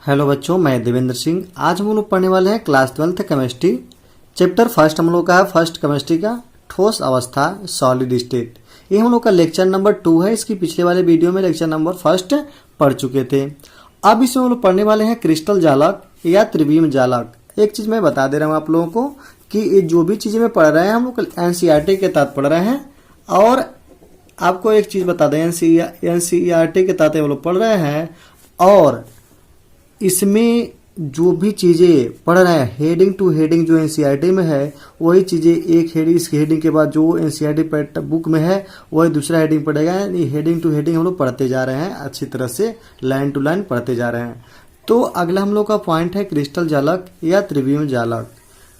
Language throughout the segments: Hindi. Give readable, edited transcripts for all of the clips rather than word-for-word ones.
हेलो बच्चों, मैं देवेंद्र सिंह। आज हम लोग पढ़ने वाले हैं class 12th chemistry chapter first. हम लोग का है फर्स्ट केमिस्ट्री का ठोस अवस्था सॉलिड स्टेट। ये हम लोग का लेक्चर नंबर 2 है। इसकी पिछले वाले वीडियो में लेक्चर नंबर फर्स्ट पढ़ चुके थे। अब इसमें हम लोग पढ़ने वाले हैं क्रिस्टल जालक या त्रिविम जालक। एक चीज मैं बता दे रहा हूँ आप लोगों को कि ये जो भी चीजें मैं पढ़ रहे हैं हम लोग एनसीईआरटी के तहत पढ़ रहे हैं। और आपको एक चीज बता दें, एनसीईआरटी के तहत हम लोग पढ़ रहे हैं। और इसमें जो भी चीज़ें पढ़ रहे हैं हेडिंग टू हेडिंग जो एनसीईआरटी में है वही चीज़ें एक हेडिंग, इस हेडिंग के बाद जो एनसीईआरटी बुक में है वही दूसरा हेडिंग पढ़ेगा। यानी हेडिंग टू हेडिंग हम लोग पढ़ते जा रहे हैं, अच्छी तरह से लाइन टू लाइन पढ़ते जा रहे हैं। तो अगला हम लोग का पॉइंट है क्रिस्टल जालक या त्रिविम जालक।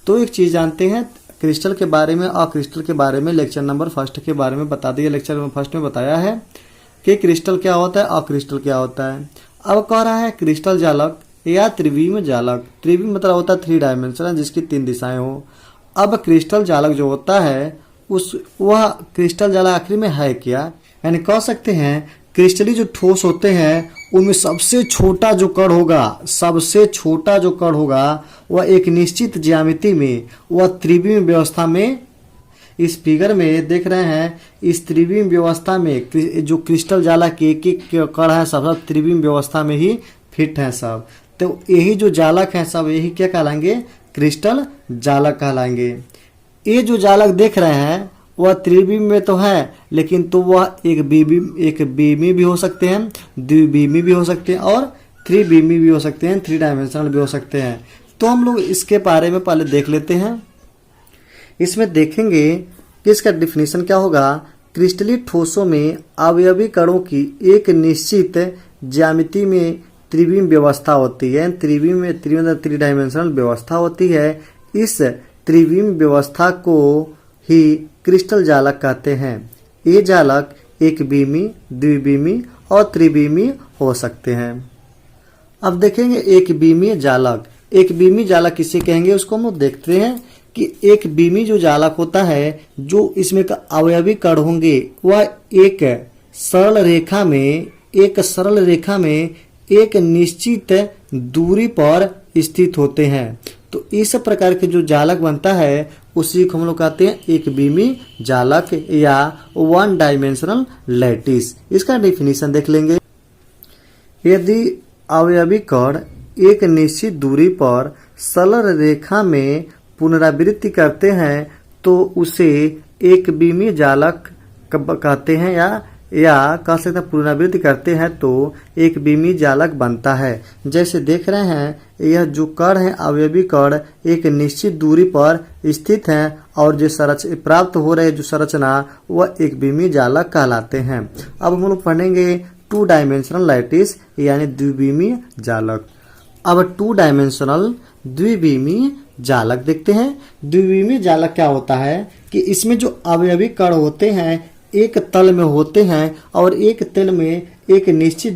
तो एक चीज़ जानते हैं क्रिस्टल के बारे में और क्रिस्टल के बारे में लेक्चर नंबर फर्स्ट के बारे में बता दिया। लेक्चर नंबर फर्स्ट में बताया है कि क्रिस्टल क्या होता है और क्रिस्टल क्या होता है। अब कह रहा है क्रिस्टल जालक या त्रिविम जालक। त्रिविम मतलब होता है 3 डायमेंशन जिसकी 3 दिशाएं हो। अब क्रिस्टल जालक जो होता है वह क्रिस्टल जालक आखिर में है क्या, यानी कह सकते हैं क्रिस्टली जो ठोस होते हैं उनमें सबसे छोटा जो कण होगा वह एक निश्चित ज्यामिति में, वह त्रिविम व्यवस्था में, इस फिगर में देख रहे हैं, इस त्रिविम व्यवस्था में जो क्रिस्टल जालक के एक कण है सब त्रिविम व्यवस्था में ही फिट है सब। तो यही जो जालक है सब यही क्या कहलाएंगे, क्रिस्टल जालक कहलाएंगे। ये जो जालक देख रहे हैं वह त्रिविम में तो है, लेकिन तो वह एक बीमी भी हो सकते हैं, द्विबीमी भी हो सकते हैं और त्रिबीमी भी हो सकते हैं, 3 डायमेंशनल भी हो सकते हैं। तो हम लोग इसके बारे में पहले देख लेते हैं। इसमें देखेंगे कि इसका डिफिनीशन क्या होगा। क्रिस्टली ठोसों में अवयवी कणों की एक निश्चित ज्यामिति में त्रिविम व्यवस्था होती है। त्रिविम में 3 डायमेंशनल व्यवस्था होती है। इस त्रिविम व्यवस्था को ही क्रिस्टल जालक कहते हैं। ये जालक एक बीमी, द्विबीमी और त्रिबीमी हो सकते हैं। अब देखेंगे एक बीमी जालक। एक बीमी जालक किसे कहेंगे उसको हम लोग देखते हैं कि एक बीमी जो जालक होता है, जो इसमें का अवयवी कण होंगे वह एक सरल रेखा में एक निश्चित दूरी पर स्थित होते हैं। तो इस प्रकार के जो जालक बनता है उसी को हम लोग कहते हैं एक बीमी जालक या 1 डायमेंशनल लैटिस। इसका डेफिनेशन देख लेंगे। यदि अवयवी कण एक निश्चित दूरी पर सरल रेखा में पुनरावृत्ति करते हैं तो उसे एक बीमी जालक कहते हैं या कह सकते हैं पुनरावृत्ति करते हैं तो एक बीमी जालक बनता है। जैसे देख रहे हैं यह जो कण है अवयवी कण एक निश्चित दूरी पर स्थित हैं और जो प्राप्त हो रहे जो संरचना वह एक बीमी जालक कहलाते हैं। अब हम लोग पढ़ेंगे 2 डायमेंशनल लैटिस यानी द्विबीमी जालक। अब 2 डायमेंशनल द्विबीमी जालक देखते हैं। द्विबीमी जालक क्या होता है कि इसमें जो अवयवी कण होते हैं एक तल में होते हैं और एक तल में एक निश्चित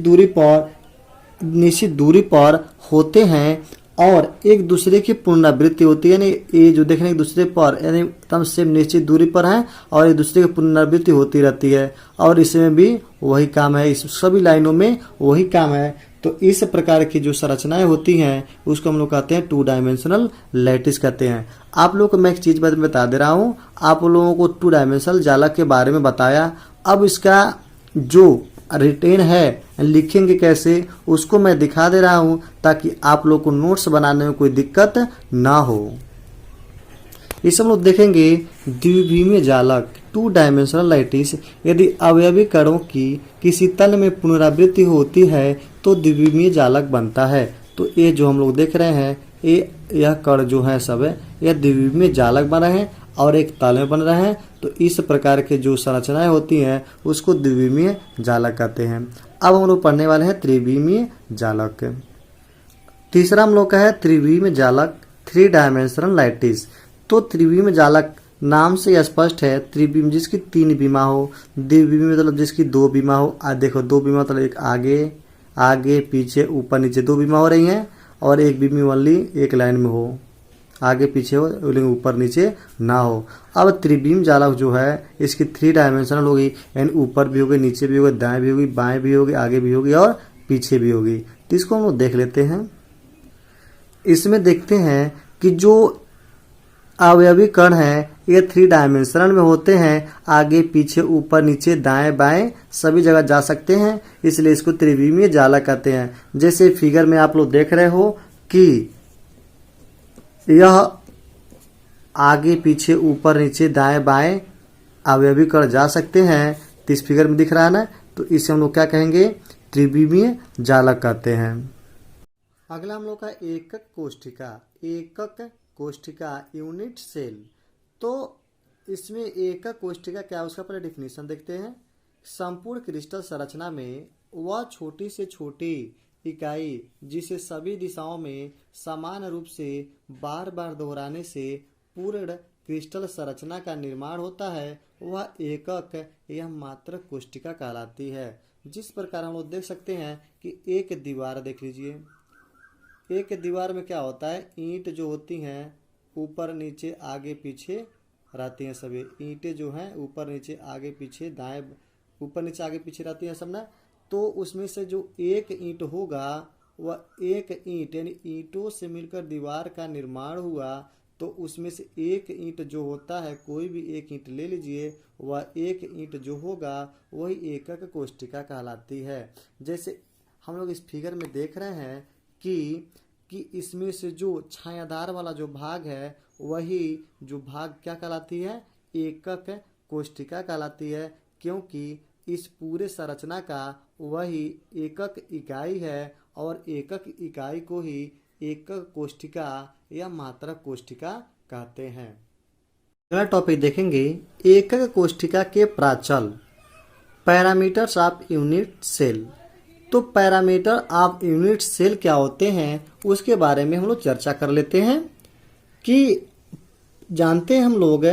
दूरी पर होते हैं और एक दूसरे की पुनरावृत्ति होती है। यानी ये जो देखने एक दूसरे पर यानी एकदम सेम निश्चित दूरी पर है और एक दूसरे की पुनरावृत्ति होती रहती है और इसमें भी वही काम है, इस सभी लाइनों में वही काम है। तो इस प्रकार की जो संरचनाएं होती हैं उसको हम लोग कहते हैं 2 डायमेंशनल लैटिस कहते हैं। आप लोगों को मैं एक चीज बता दे रहा हूँ, आप लोगों को 2 डायमेंशनल जालक के बारे में बताया। अब इसका जो रिटेन है लिखेंगे कैसे उसको मैं दिखा दे रहा हूँ ताकि आप लोग को नोट्स बनाने में कोई दिक्कत ना हो। इस हम लोग देखेंगे द्विबीमी जालक 2 डायमेंशनल लैटिस। यदि अवयवी कणों की किसी तल में पुनरावृत्ति होती है तो द्विबीमी जालक बनता है। तो ये जो हम लोग देख रहे हैं यह कण जो है सब यह द्विबीमी जालक बन रहे हैं और एक तल में बन रहे हैं। तो इस प्रकार के जो संरचनाएं होती हैं उसको द्विबीमी जालक कहते हैं। अब हम लोग पढ़ने वाले हैं त्रिबीमी जालक। तीसरा हम लोग का है त्रिबीमी जालक 3 डायमेंशनल लैटिस। तो त्रिबीमी जालक नाम से स्पष्ट है, त्रिबीम जिसकी 3 बीमा हो, द्विबीमी मतलब जिसकी 2 बीमा हो। देखो 2 बीमा मतलब एक आगे पीछे ऊपर नीचे 2 बीमा हो रही हैं और एक बीमी ओनली एक लाइन में हो, आगे पीछे हो लेकिन ऊपर नीचे ना हो। अब त्रिबीम जालक जो है इसकी 3 डायमेंशनल होगी, यानी ऊपर भी होगी, नीचे भी होगी, दाएं भी होगी, बाएं भी होगी, आगे भी होगी और पीछे भी होगी। तो इसको हम लोग देख लेते हैं। इसमें देखते हैं कि जो अवयवी कण है ये 3 डायमेंशनल में होते हैं, आगे पीछे ऊपर नीचे दाएं बाएं सभी जगह जा सकते हैं, इसलिए इसको त्रिविमीय जालक कहते हैं। जैसे फिगर में आप लोग देख रहे हो कि यह आगे पीछे ऊपर नीचे दाएं बाएं अवयवी कण जा सकते हैं, तो इस फिगर में दिख रहा है ना, तो इसे हम लोग क्या कहेंगे, त्रिविमीय जालक कहते हैं। अगला हम लोग का एकक कोशिका। एकक कोशिका यूनिट सेल। तो इसमें एकक कोशिका क्या है उसका पहले डिफिनीशन देखते हैं। संपूर्ण क्रिस्टल संरचना में वह छोटी से छोटी इकाई जिसे सभी दिशाओं में समान रूप से बार बार दोहराने से पूर्ण क्रिस्टल संरचना का निर्माण होता है, वह एकक या मात्रक कोशिका कहलाती है। जिस प्रकार हम लोग देख सकते हैं कि एक दीवार देख लीजिए। एक दीवार में क्या होता है, ईंट जो होती हैं ऊपर नीचे आगे पीछे रहती हैं, सभी ईंटें जो हैं ऊपर नीचे आगे पीछे दाएं ऊपर नीचे आगे पीछे रहती हैं सब ना। तो उसमें से जो एक ईंट होगा वह एक ईंट यानी ईंटों से मिलकर दीवार का निर्माण हुआ, तो उसमें से एक ईंट जो होता है, कोई भी एक ईंट ले लीजिए, वह एक ईंट जो होगा वही एकक कोशिका कहलाती है। जैसे हम लोग इस फिगर में देख रहे हैं कि इसमें से जो छायादार वाला जो भाग है वही जो भाग क्या कहलाती है, एकक कोशिका कहलाती है, क्योंकि इस पूरे संरचना का वही एकक इकाई है और एकक इकाई को ही एकक कोशिका या मात्रक कोशिका कहते हैं। अगला टॉपिक देखेंगे एकक कोशिका के प्राचल, पैरामीटर्स ऑफ यूनिट सेल। तो पैरामीटर ऑफ यूनिट सेल क्या होते हैं उसके बारे में हम लोग चर्चा कर लेते हैं। कि जानते हैं हम लोग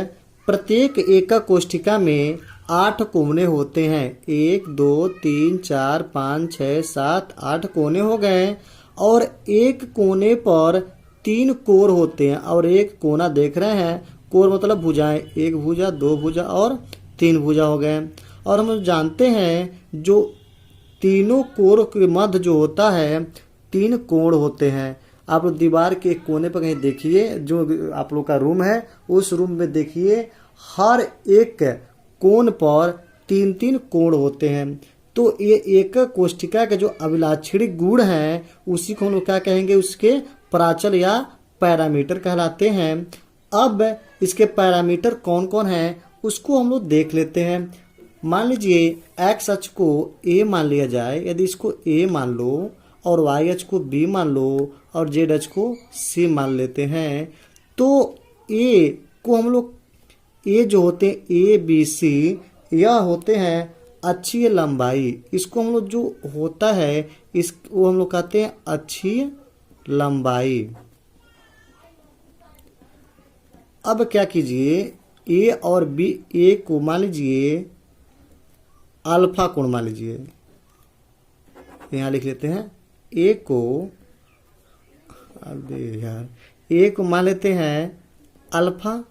प्रत्येक एकक कोशिका में 8 कोने होते हैं। 1 2 3 4 5 6 7 8 कोने हो गए, और एक कोने पर 3 कोर होते हैं, और एक कोना देख रहे हैं, कोर मतलब भुजाएं, 1 भुजा 2 भुजा और 3 भुजा हो गए। और हम जानते हैं जो तीनों कोर के मध्य जो होता है 3 कोण होते हैं। आप लोग दीवार के कोने पर कहीं देखिए, जो आप लोग का रूम है उस रूम में देखिए, हर एक कोण पर 3 कोण होते हैं। तो ये एकक कोशिका के जो अभिलाक्षणिक गुण हैं उसी को हम लोग क्या कहेंगे, उसके प्राचल या पैरामीटर कहलाते हैं। अब इसके पैरामीटर कौन कौन हैं उसको हम लोग देख लेते हैं। मान लीजिए एक्स अक्ष को ए मान लिया जाए, यदि इसको ए मान लो और वाई अक्ष को बी मान लो और जेड अक्ष को सी मान लेते हैं, तो ए को हम लोग, ए जो होते हैं ए बी सी, यह होते हैं अक्षीय लंबाई। इसको हम लोग जो होता है वो हम लोग कहते हैं अक्षीय लंबाई। अब क्या कीजिए, ए और बी, ए को मान लीजिए अल्फा कोण मान लीजिए, यहाँ लिख लेते हैं ए को, अबे यार, ए को मान लेते हैं अल्फा,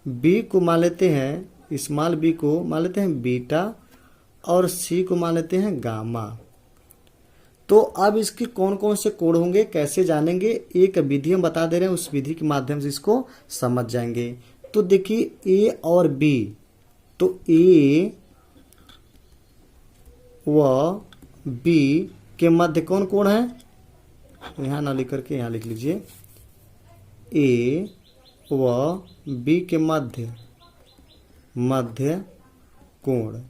बी को मान लेते हैं स्मॉल बी को मान लेते हैं बीटा, और सी को मान लेते हैं गामा। तो अब इसके कौन कौन से कोण होंगे कैसे जानेंगे, एक विधि हम बता दे रहे हैं, उस विधि के माध्यम से इसको समझ जाएंगे। तो देखिए ए और बी, तो ए व बी के मध्य कौन कोण है, यहाँ ना लिख करके यहाँ लिख लीजिए, ए व बी के मध्य कोण,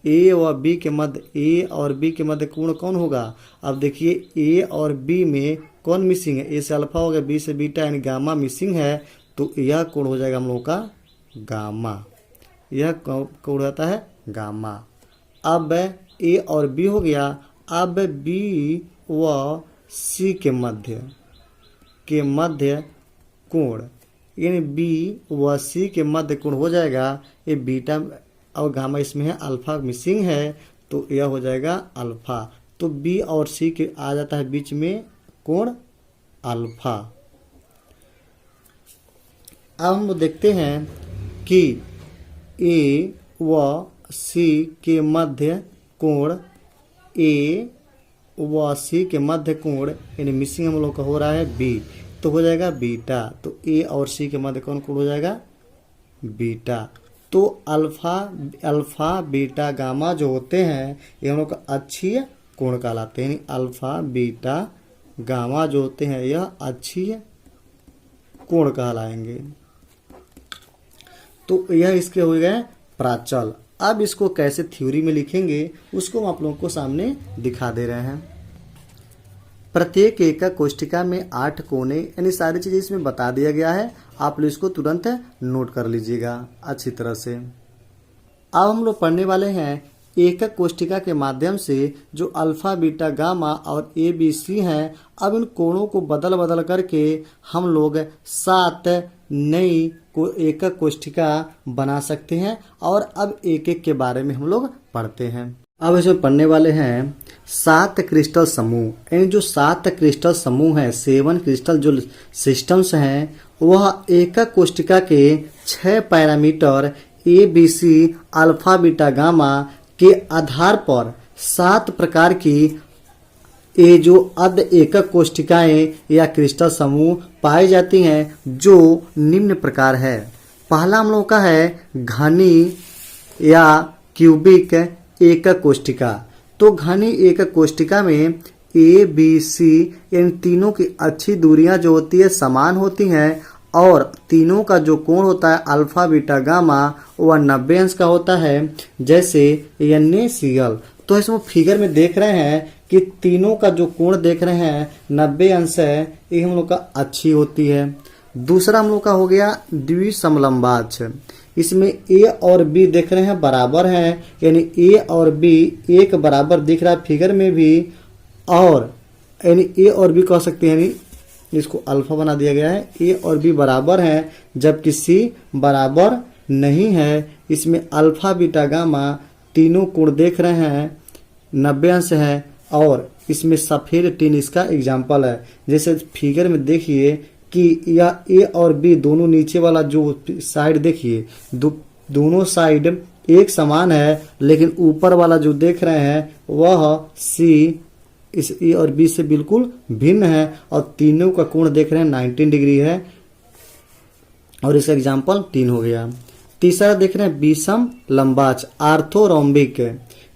ए व बी के मध्य, ए और बी के मध्य कोण कौन होगा। अब देखिए ए और बी में कौन मिसिंग है, ए से अल्फा हो गया, बी से बीटा यानी गामा मिसिंग है, तो यह कोण हो जाएगा हम लोगों का गामा, यह कोण होता है गामा। अब ए और बी हो गया, अब बी व सी के मध्य कोण, यानी बी व सी के मध्य कोण हो जाएगा, ये बीटा और गामा इसमें है, अल्फा मिसिंग है, तो यह हो जाएगा अल्फा। तो बी और सी के आ जाता है बीच में कोण अल्फा। अब हम देखते हैं कि ए व सी के मध्य कोण ए व सी के मध्य कोण यानी मिसिंग हम लोग का हो रहा है बी, तो हो जाएगा बीटा। तो ए और सी के मध्य कौन कोण हो जाएगा बीटा। तो अल्फा बीटा गामा जो होते हैं ये हम लोग का अक्षीय कोण कहलाते हैं। अल्फा बीटा गामा जो होते हैं यह अक्षीय कोण कहलाएंगे। तो यह इसके हो गए प्राचल। अब इसको कैसे थ्योरी में लिखेंगे उसको हम आप लोगों को सामने दिखा दे रहे हैं। प्रत्येक एकक कोष्ठिका में 8 कोने यानी सारी चीजें इसमें बता दिया गया है। आप लोग इसको तुरंत नोट कर लीजिएगा अच्छी तरह से। अब हम लोग पढ़ने वाले हैं एकक कोष्ठिका के माध्यम से जो अल्फा बीटा गामा और ए बी सी हैं। अब इन कोणों को बदल बदल करके हम लोग 7 नई को एकक कोष्ठिका बना सकते हैं। और अब एक एक के बारे में हम लोग पढ़ते हैं। अब इसमें पढ़ने वाले हैं 7 क्रिस्टल समूह। यानी जो 7 क्रिस्टल समूह हैं, 7 क्रिस्टल जो सिस्टम्स हैं, वह एकक कोष्ठिका के 6 parameter A B C alpha beta gamma के आधार पर 7 प्रकार की ये जो अर्ध एकक कोष्ठिकाएं या क्रिस्टल समूह पाई जाती हैं, जो निम्न प्रकार है। पहला हम लोग का है घनी या क्यूबिक एकक कोष्ठिका। तो घनी एकक कोष्ठिका में ए बी सी इन तीनों की अच्छी दूरियां जो होती है समान होती हैं और तीनों का जो कोण होता है अल्फा बीटा गामा वह 90 अंश का होता है, जैसे NaCl। तो इसमें फिगर में देख रहे हैं कि तीनों का जो कोण देख रहे हैं 90 अंश है, ये हम लोग का अच्छी होती है। दूसरा हम लोग का हो गया द्विसमलंबाच। इसमें ए और बी देख रहे हैं बराबर हैं, यानी ए और बी एक बराबर दिख रहा है फिगर में भी, और यानी ए और बी कह सकते हैं, इसको अल्फा बना दिया गया है। ए और बी बराबर हैं जबकि सी बराबर नहीं है। इसमें अल्फा बीटा गामा तीनों कोण देख रहे हैं 90 अंश है, और इसमें सफेद टिन इसका एग्जाम्पल है। जैसे फिगर में देखिए कि यह ए और बी दोनों नीचे वाला जो साइड देखिए दोनों साइड एक समान है, लेकिन ऊपर वाला जो देख रहे हैं वह सी इस ए और बी से बिल्कुल भिन्न है, और तीनों का कोण देख रहे हैं 19 डिग्री है, और इसका एग्जाम्पल 3 हो गया। तीसरा देख रहे हैं विषम लंबाच आर्थोरोम्बिक।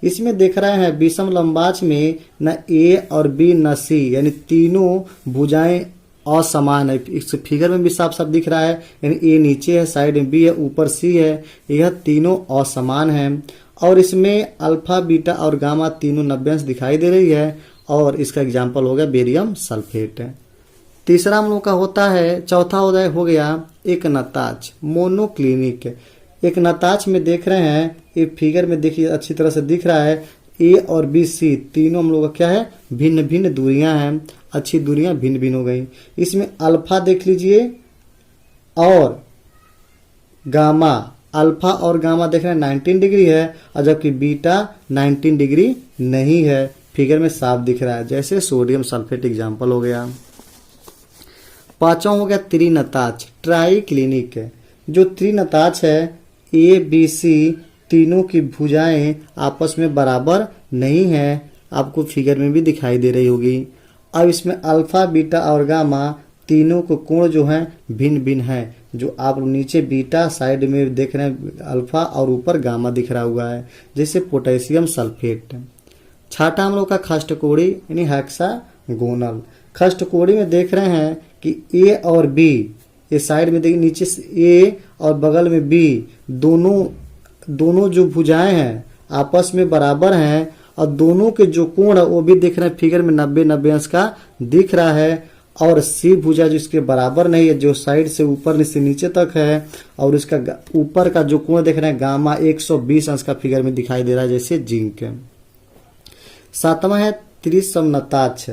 इसमें देख रहे हैं विषम लंबाच में न ए और बी न सी, यानी तीनों भुजाएं असमान है। इस फिगर में भी साफ साफ दिख रहा है, यानी ए नीचे है, साइड में बी है, ऊपर सी है, यह तीनों असमान है। और इसमें अल्फा बीटा और गामा तीनों 90 अंश दिखाई दे रही है, और इसका एग्जाम्पल हो गया बेरियम सल्फेट। तीसरा हम लोग का होता है, चौथा हो गया एक नताच मोनोक्लिनिक। एक नताच में देख रहे हैं, ये फिगर में देखिए अच्छी तरह से दिख रहा है, ए और बी सी तीनों हम लोग का क्या है भिन्न भिन्न दूरियां हैं, अच्छी दूरियां भिन्न भिन्न हो गई। इसमें अल्फा देख लीजिए और गामा, अल्फा और गामा देख रहे हैं 19 डिग्री है, और जबकि बीटा 19 डिग्री नहीं है, फिगर में साफ दिख रहा है, जैसे सोडियम सल्फेट एग्जाम्पल हो गया। पांचवा हो गया त्रिनताच ट्राई क्लिनिक। जो त्रिनताच है ए बी सी तीनों की भुजाएं आपस में बराबर नहीं है, आपको फिगर में भी दिखाई दे रही होगी। अब इसमें अल्फा बीटा और गामा तीनों को कोण जो है भिन्न भिन्न है, जो आप नीचे बीटा साइड में देख रहे हैं अल्फा और ऊपर गामा दिख रहा हुआ है, जैसे पोटेशियम सल्फेट। छठा हम लोग का खष्टकोणी यानी हेक्सागोनल। खष्टकोणी में देख रहे हैं कि ए और बी, ये साइड में देखिए नीचे ए और बगल में बी दोनों जो भुजाएं हैं आपस में बराबर हैं, और दोनों के जो कोण है वो भी देख रहे हैं फिगर में 90 अंश का दिख रहा है, और सी भुजा जो इसके बराबर नहीं है, जो साइड से ऊपर से नीचे तक है, और इसका ऊपर का जो कोण देख रहे हैं गामा 120 अंश का फिगर में दिखाई दे रहा है, जैसे जिंक। सातवां है त्रिसमनताक्ष।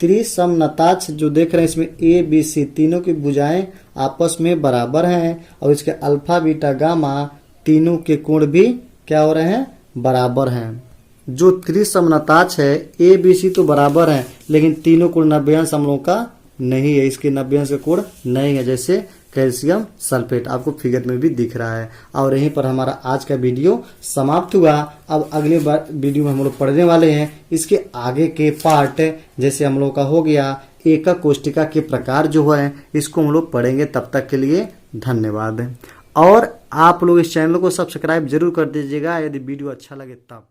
त्रिसमनताक्ष जो देख रहे हैं इसमें ए बी सी तीनों की भुजाएं आपस में बराबर हैं, और इसके अल्फा बीटा गामा तीनों के कोण भी क्या हो रहे हैं बराबर हैं। जो त्रिसमनताक्ष है ए बी सी तो बराबर हैं, लेकिन तीनों कोण 90 अंश हम लोग का नहीं है, इसके 90 अंश का कोण नहीं है, जैसे कैल्शियम सल्फेट आपको फिगर में भी दिख रहा है। और यहीं पर हमारा आज का वीडियो समाप्त हुआ। अब अगले बार वीडियो में हम लोग पढ़ने वाले हैं इसके आगे के पार्ट, जैसे हम लोग का हो गया एकक कोष्टिका के प्रकार जो है इसको हम लोग पढ़ेंगे। तब तक के लिए धन्यवाद। और आप लोग इस चैनल को सब्सक्राइब जरूर कर दीजिएगा यदि वीडियो अच्छा लगे तब।